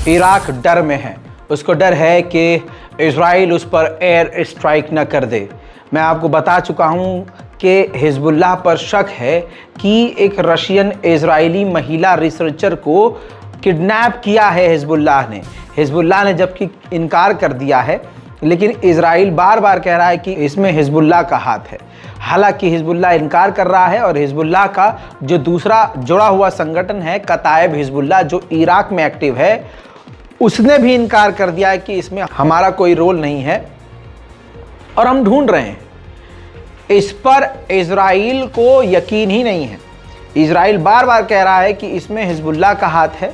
Iraq डर में है। उसको डर है कि इजराइल उस पर एयर स्ट्राइक न कर दे। मैं आपको बता चुका हूं कि हिजबुल्लाह पर शक है कि एक रशियन इजरायली महिला रिसर्चर को किडनैप किया है हिजबुल्लाह ने जबकि इनकार कर दिया है, लेकिन इजराइल बार बार कह रहा है कि इसमें हिजबुल्लाह का हाथ है। हालांकि हिजबुल्लाह इनकार कर रहा है और हिजबुल्लाह का जो दूसरा जुड़ा हुआ संगठन है कताइब हिजबुल्लाह जो इराक में एक्टिव है, उसने भी इनकार कर दिया है कि इसमें हमारा कोई रोल नहीं है और हम ढूंढ रहे हैं। इस पर इजराइल को यकीन ही नहीं है। इजराइल बार बार कह रहा है कि इसमें हिजबुल्लाह का हाथ है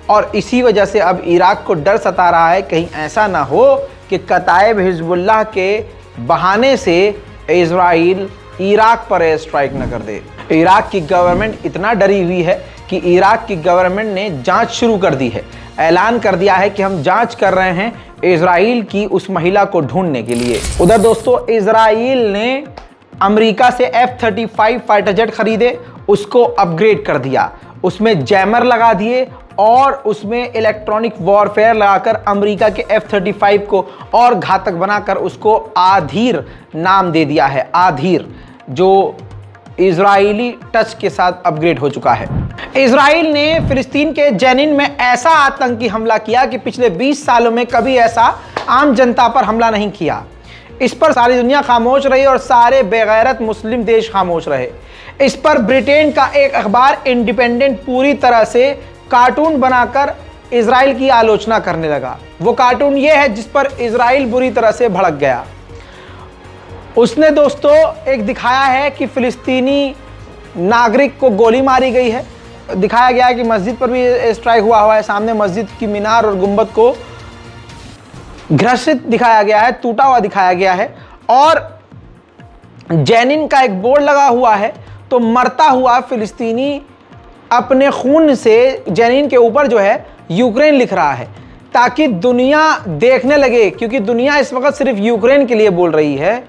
और इसी वजह से अब इराक को डर सता रहा है कहीं ऐसा ना हो कि कताइब हिजबुल्लाह के बहाने से इजराइल इराक पर एयर स्ट्राइक न कर दे। इराक की गवर्नमेंट इतना डरी हुई है कि इराक की गवर्नमेंट ने जांच शुरू कर दी है। ऐलान कर दिया है कि हम जांच कर रहे हैं इजराइल की उस महिला को ढूंढने के लिए। उधर दोस्तों, इजराइल ने अमेरिका से F-35 फाइटर जेट खरीदे, उसको अपग्रेड कर दिया, उसमें जैमर लगा दिए और उसमें इलेक्ट्रॉनिक वॉरफेयर लगाकर अमेरिका के F-35 को और घातक बनाकर उसको आधीर नाम दे दिया है। आधीर जो इजरायली टच के साथ अपग्रेड हो चुका है। इजराइल ने फिलिस्तीन के जेनिन में ऐसा आतंकी हमला किया कि पिछले 20 सालों में कभी ऐसा आम जनता पर हमला नहीं किया। इस पर सारी दुनिया खामोश रही और सारे बेगैरत मुस्लिम देश खामोश रहे। इस पर ब्रिटेन का एक अखबार इंडिपेंडेंट पूरी तरह से कार्टून बनाकर इजराइल की आलोचना करने लगा। वो कार्टून ये है जिस पर इजराइल बुरी तरह से भड़क गया। उसने दोस्तों एक दिखाया है कि फिलिस्तीनी नागरिक को गोली मारी गई है, दिखाया गया है कि मस्जिद पर भी स्ट्राइक हुआ है। सामने मस्जिद की मीनार और गुंबद को घ्रसित दिखाया गया है, टूटा हुआ दिखाया गया है और जेनिन का एक बोर्ड लगा हुआ है। तो मरता हुआ फिलिस्तीनी अपने खून से जेनिन के ऊपर जो है यूक्रेन लिख रहा है ताकि दुनिया देखने लगे, क्योंकि दुनिया इस वक्त सिर्फ यूक्रेन के लिए बोल रही है।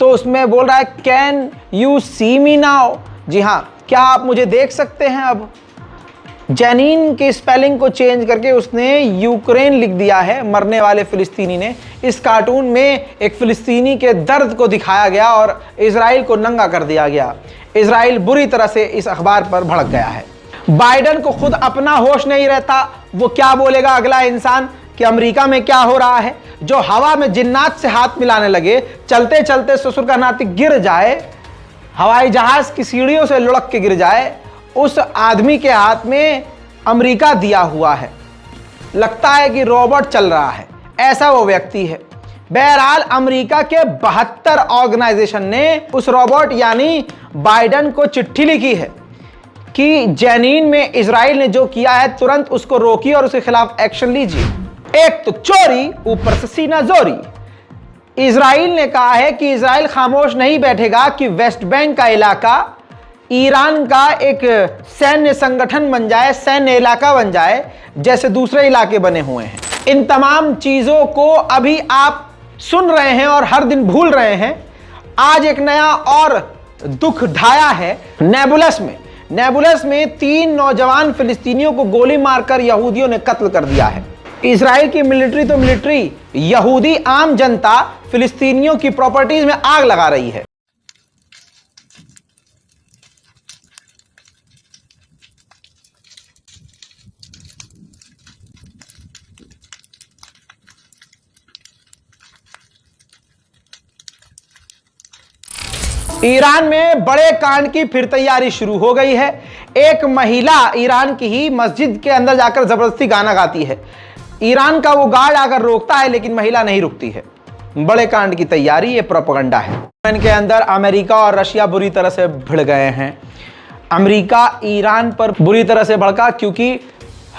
तो उसमें बोल रहा है can you see me now, जी हाँ, क्या आप मुझे देख सकते हैं अब। जेनिन के स्पेलिंग को चेंज करके उसने यूक्रेन लिख दिया है मरने वाले फिलिस्तीनी ने। इस कार्टून में एक फिलिस्तीनी के दर्द को दिखाया गया और इजराइल को नंगा कर दिया गया। इजराइल बुरी तरह से इस अखबार पर भड़क गया है। बाइडन को खुद अपना होश नहीं रहता, वो क्या बोलेगा अगला इंसान कि अमेरिका में क्या हो रहा है। जो हवा में जिन्नात से हाथ मिलाने लगे, चलते चलते ससुर का नाती गिर जाए, हवाई जहाज की सीढ़ियों से लुढ़क के गिर जाए, उस आदमी के हाथ में अमेरिका दिया हुआ है। लगता है कि रोबोट चल रहा है, ऐसा वो व्यक्ति है। बहरहाल अमेरिका के 72 ऑर्गेनाइजेशन ने उस रोबोट यानी बाइडन को चिट्ठी लिखी है कि जेनिन में इजराइल ने जो किया है तुरंत उसको रोकिए और उसके खिलाफ एक्शन लीजिए। एक तो चोरी, ऊपर से सीना जोरी। इजराइल ने कहा है कि इजराइल खामोश नहीं बैठेगा कि वेस्ट बैंक का इलाका ईरान का एक सैन्य संगठन बन जाए, सैन्य इलाका बन जाए जैसे दूसरे इलाके बने हुए हैं। इन तमाम चीजों को अभी आप सुन रहे हैं और हर दिन भूल रहे हैं। आज एक नया और दुख ढाया है नेबुलस में 3 नौजवान फिलिस्तीनियों को गोली मारकर यहूदियों ने कत्ल कर दिया है। इजराइल की मिलिट्री तो मिलिट्री, यहूदी आम जनता फिलिस्तीनियों की प्रॉपर्टीज में आग लगा रही है। ईरान में बड़े कांड की फिर तैयारी शुरू हो गई है। एक महिला ईरान की ही मस्जिद के अंदर जाकर जबरदस्ती गाना गाती है। ईरान का वो गार्ड आकर रोकता है लेकिन महिला नहीं रुकती है। बड़े कांड की तैयारी, ये प्रोपेगेंडा है। इनके अंदर अमेरिका और रशिया बुरी तरह से भिड़ गए हैं। अमेरिका ईरान पर बुरी तरह से भड़का क्योंकि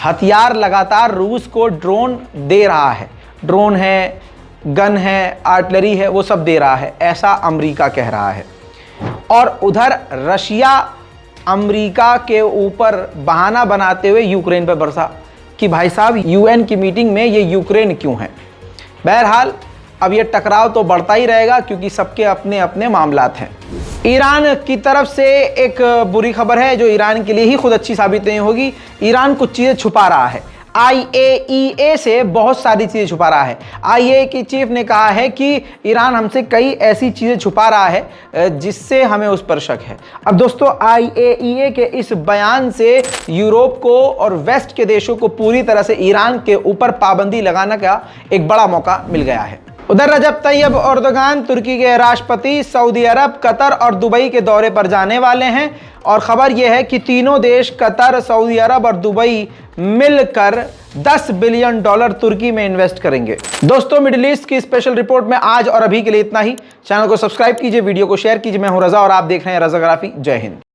हथियार लगातार रूस को ड्रोन दे रहा है। ड्रोन है, गन है, आर्टिलरी है, वो सब दे रहा है, ऐसा अमेरिका कह रहा है। और उधर रशिया अमेरिका के ऊपर बहाना बनाते हुए यूक्रेन पर बरसा कि भाई साहब यूएन की मीटिंग में ये यूक्रेन क्यों है। बहरहाल अब ये टकराव तो बढ़ता ही रहेगा क्योंकि सबके अपने अपने मामलात हैं। ईरान की तरफ से एक बुरी खबर है जो ईरान के लिए ही खुद अच्छी साबित नहीं होगी। ईरान कुछ चीज़ें छुपा रहा है। IAEA से बहुत सारी चीजें छुपा रहा है। IAEA की चीफ ने कहा है कि ईरान हमसे कई ऐसी चीजें छुपा रहा है जिससे हमें उस पर शक है। अब दोस्तों, IAEA के इस बयान से यूरोप को और वेस्ट के देशों को पूरी तरह से ईरान के ऊपर पाबंदी लगाने का एक बड़ा मौका मिल गया है। उधर रजब तैयब एर्दोगान तुर्की के राष्ट्रपति सऊदी अरब, कतर और दुबई के दौरे पर जाने वाले हैं और खबर यह है कि तीनों देश कतर, सऊदी अरब और दुबई मिलकर $10 बिलियन तुर्की में इन्वेस्ट करेंगे। दोस्तों, मिडिल ईस्ट की स्पेशल रिपोर्ट में आज और अभी के लिए इतना ही। चैनल को सब्सक्राइब कीजिए, वीडियो को शेयर कीजिए। मैं हूं रजा और आप देख रहे हैं रजाग्राफी। जय हिंद।